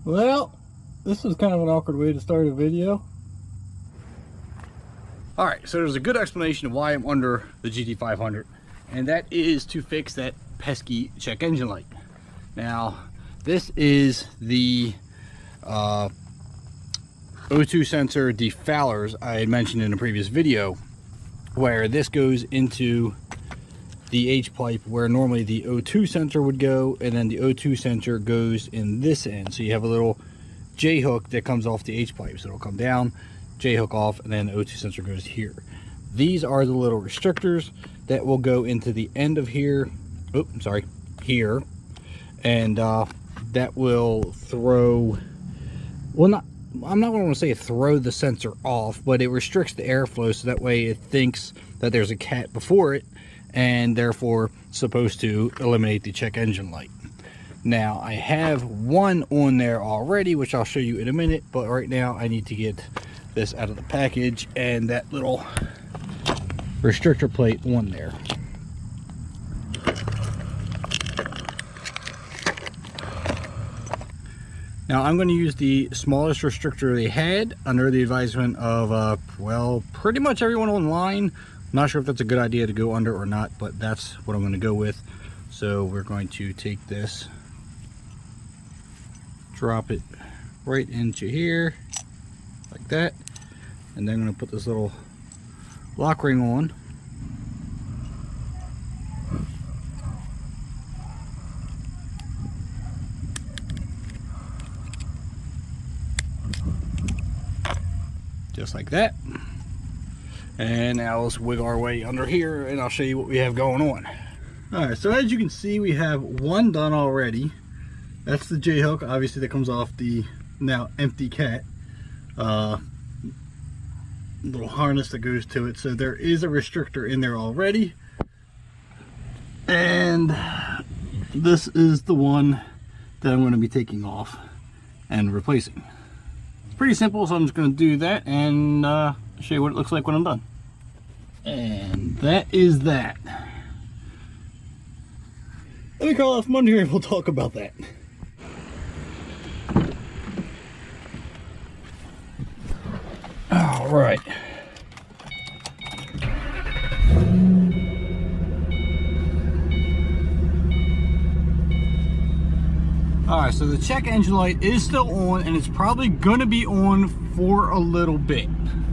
Well, this is kind of an awkward way to start a video. Alright, so there's a good explanation of why I'm under the GT500, and that is to fix that pesky check engine light. Now, this is the O2 sensor defoulers I had mentioned in a previous video, where this goes into the H pipe where normally the O2 sensor would go, and then the O2 sensor goes in this end. So you have a little J hook that comes off the H pipe, so it'll come down, J hook off, and then the O2 sensor goes here. These are the little restrictors that will go into the end of here. Oh, I'm sorry, here, and that will throw, well, I'm not going to say throw the sensor off, but it restricts the airflow, so that way it thinks that there's a cat before it, and therefore supposed to eliminate the check engine light. Now, I have one on there already, which I'll show you in a minute, but right now I need to get this out of the package and that little restrictor plate on there. Now, I'm going to use the smallest restrictor they had under the advisement of, well, pretty much everyone online. Not sure if that's a good idea to go under or not, but that's what I'm going to go with. So we're going to take this, drop it right into here, like that, and then I'm going to put this little lock ring on. Just like that. And now let's wiggle our way under here and I'll show you what we have going on. Alright, so as you can see, we have one done already. That's the J hook, obviously, that comes off the now empty cat. Little harness that goes to it. So there is a restrictor in there already. And this is the one that I'm going to be taking off and replacing. It's pretty simple, so I'm just going to do that and show you what it looks like when I'm done. And that is that. Let me call off Monday here and we'll talk about that. All right. Alright, so the check engine light is still on, and it's probably going to be on for a little bit.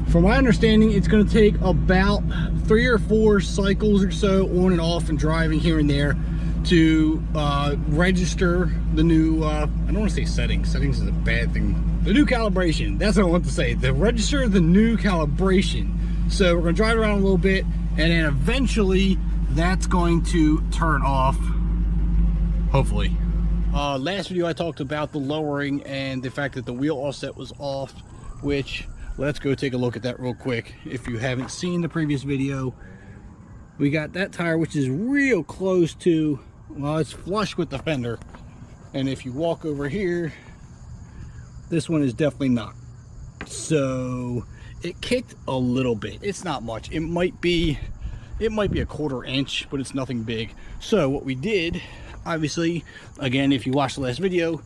From my understanding, it's going to take about 3 or 4 cycles or so on and off and driving here and there to register the new, I don't want to say settings. Settings is a bad thing. The new calibration. That's what I want to say. To register the new calibration. So we're going to drive around a little bit, and then eventually that's going to turn off, hopefully. Last video I talked about the lowering and the fact that the wheel offset was off, which, let's go take a look at that real quick. If you haven't seen the previous video, we got that tire, which is real close to, well, it's flush with the fender. And if you walk over here, this one is definitely not. So it kicked a little bit. It's not much. It might be a 1/4 inch, but it's nothing big. So what we did, obviously, again, if you watched the last video,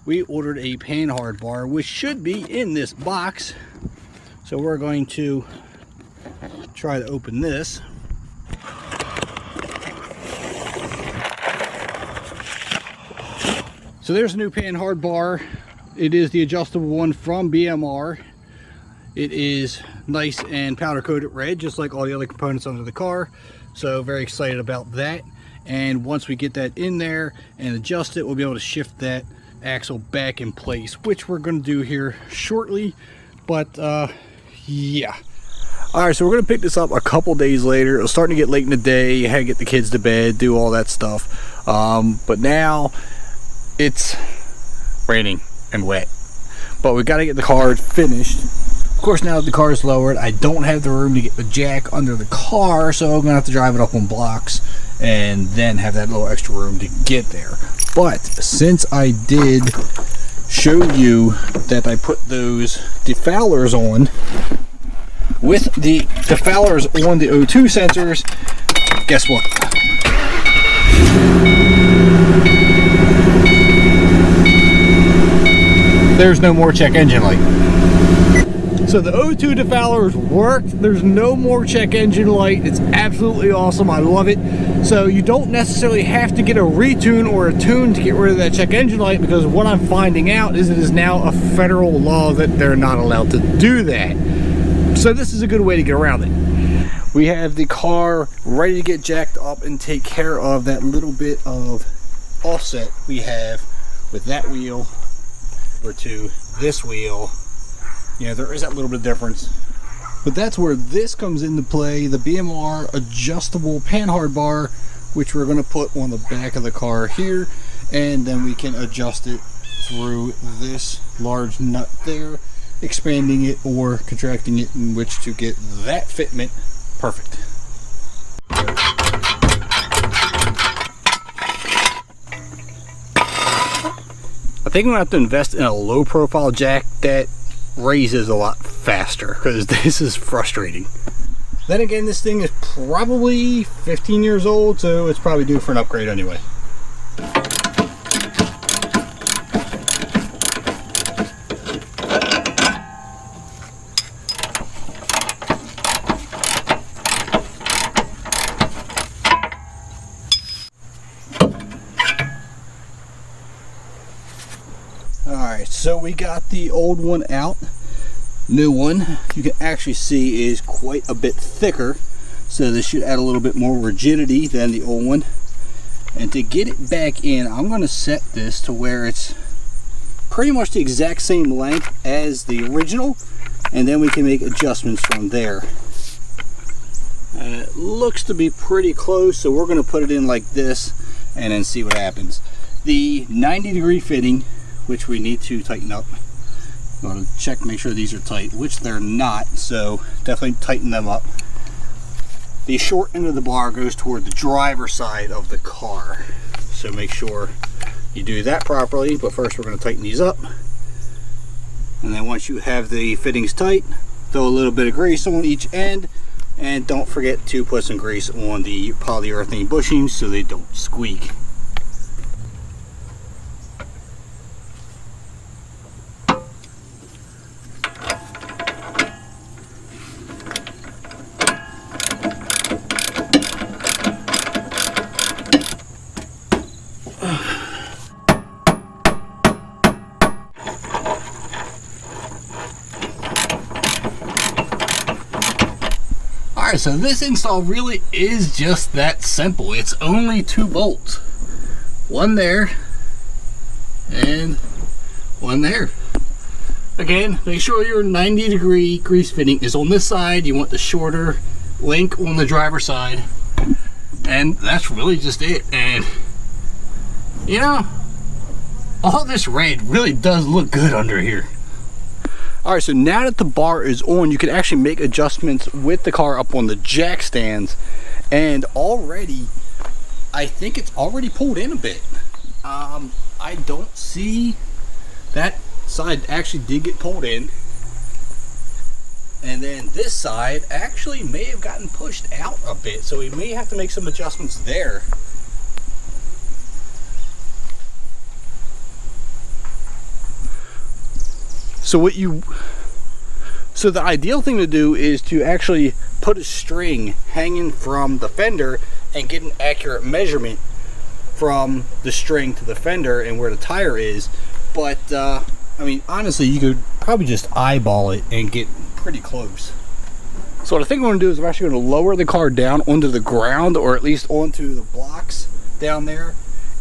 we ordered a panhard bar, which should be in this box. So we're going to try to open this. So there's a new panhard bar. It is the adjustable one from BMR. It is nice and powder coated red, just like all the other components under the car. So very excited about that. And once we get that in there and adjust it, we'll be able to shift that axle back in place, which we're going to do here shortly. But yeah. All right, so we're going to pick this up a couple days later. It was starting to get late in the day. You had to get the kids to bed, do all that stuff. But now it's raining and wet. But we got to get the car finished. Of course, now that the car is lowered, I don't have the room to get the jack under the car, so I'm going to have to drive it up on blocks and then have that little extra room to get there. But since I did show you that I put those defoulers on, with the defoulers on the O2 sensors, guess what? there's no more check engine light. So the O2 defoulers worked. There's no more check engine light. It's absolutely awesome. I love it. So you don't necessarily have to get a retune or a tune to get rid of that check engine light, because what I'm finding out is it is now a federal law that they're not allowed to do that. So this is a good way to get around it. We have the car ready to get jacked up and take care of that little bit of offset we have with that wheel over to this wheel. Yeah, there is that little bit of difference, but that's where this comes into play. The BMR adjustable panhard bar, which we're going to put on the back of the car here, and then we can adjust it through this large nut there, expanding it or contracting it, in which to get that fitment perfect. I think I'm going to have to invest in a low profile jack that raises a lot faster, because this is frustrating. Then again, this thing is probably 15 years old, so it's probably due for an upgrade anyway. Alright, so we got the old one out. New one, you can actually see, is quite a bit thicker, so this should add a little bit more rigidity than the old one. And to get it back in, I'm going to set this to where it's pretty much the exact same length as the original, and then we can make adjustments from there. It looks to be pretty close, so we're going to put it in like this and then see what happens. The 90-degree fitting, which we need to tighten up. I'm going to check, make sure these are tight, which they're not, so definitely tighten them up. The short end of the bar goes toward the driver's side of the car, so make sure you do that properly. But first we're going to tighten these up, and then once you have the fittings tight, throw a little bit of grease on each end, and don't forget to put some grease on the polyurethane bushings so they don't squeak. Alright, so this install really is just that simple. It's only 2 bolts. One there and one there. Again, make sure your 90-degree grease fitting is on this side. You want the shorter link on the driver's side. And that's really just it. And you know, all this red really does look good under here. Alright, so now that the bar is on, you can actually make adjustments with the car up on the jack stands, and already, I think it's already pulled in a bit. I don't see that side actually did get pulled in, and then this side actually may have gotten pushed out a bit, so we may have to make some adjustments there. So the ideal thing to do is to actually put a string hanging from the fender and get an accurate measurement from the string to the fender and where the tire is. But I mean, honestly, you could probably just eyeball it and get pretty close. So what I think I'm going to do is I'm actually going to lower the car down onto the ground, or at least onto the blocks down there,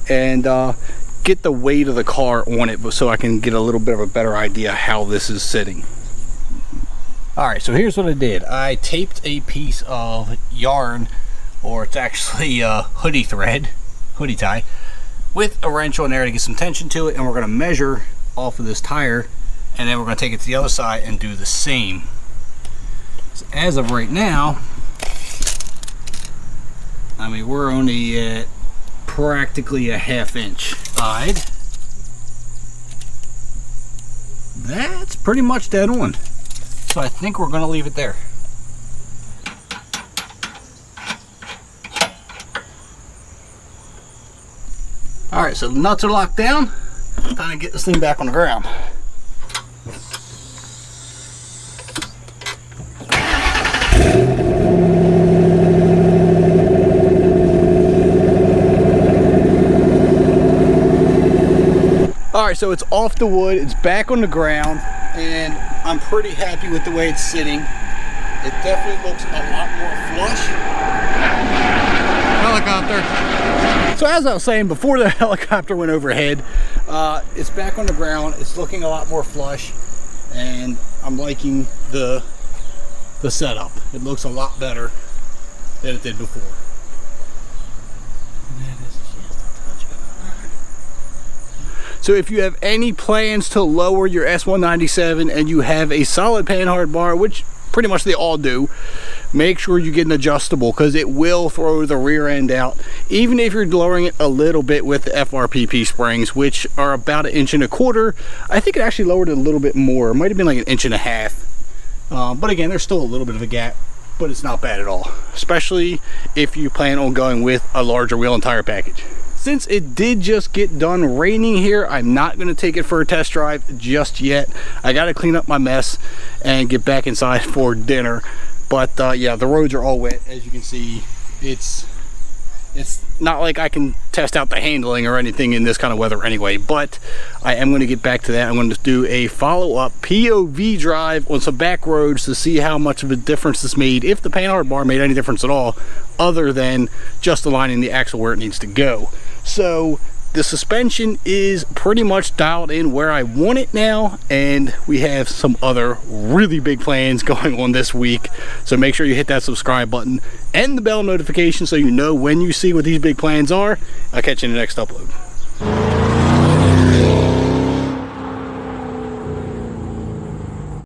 and get the weight of the car on it, so I can get a little bit of a better idea how this is sitting. Alright, so here's what I did. I taped a piece of yarn, or it's actually hoodie thread, hoodie tie, with a wrench on there to get some tension to it, and we're going to measure off of this tire, and then we're going to take it to the other side and do the same. So as of right now, I mean, we're only at practically a ½ inch side. That's pretty much dead on. So I think we're going to leave it there. Alright, so the nuts are locked down. Time to get this thing back on the ground. right, so it's off the wood, it's back on the ground, and I'm pretty happy with the way it's sitting. It definitely looks a lot more flush. Helicopter. So as I was saying before the helicopter went overhead, it's back on the ground, it's looking a lot more flush, and I'm liking the setup. It looks a lot better than it did before. So if you have any plans to lower your S197 and you have a solid panhard bar, which pretty much they all do, make sure you get an adjustable, because it will throw the rear end out, even if you're lowering it a little bit with the FRPP springs, which are about 1.25 inches. I think it actually lowered it a little bit more. It might have been like 1.5 inches. But again, there's still a little bit of a gap, but it's not bad at all, especially if you plan on going with a larger wheel and tire package. Since it did just get done raining here, I'm not going to take it for a test drive just yet. I got to clean up my mess and get back inside for dinner. But yeah, the roads are all wet. As you can see, it's not like I can test out the handling or anything in this kind of weather anyway, but I am going to get back to that. I'm going to do a follow-up POV drive on some back roads to see how much of a difference this made, if the panhard bar made any difference at all, other than just aligning the axle where it needs to go. So the suspension is pretty much dialed in where I want it now, and we have some other really big plans going on this week. So make sure you hit that subscribe button and the bell notification so you know when you see what these big plans are. I'll catch you in the next upload.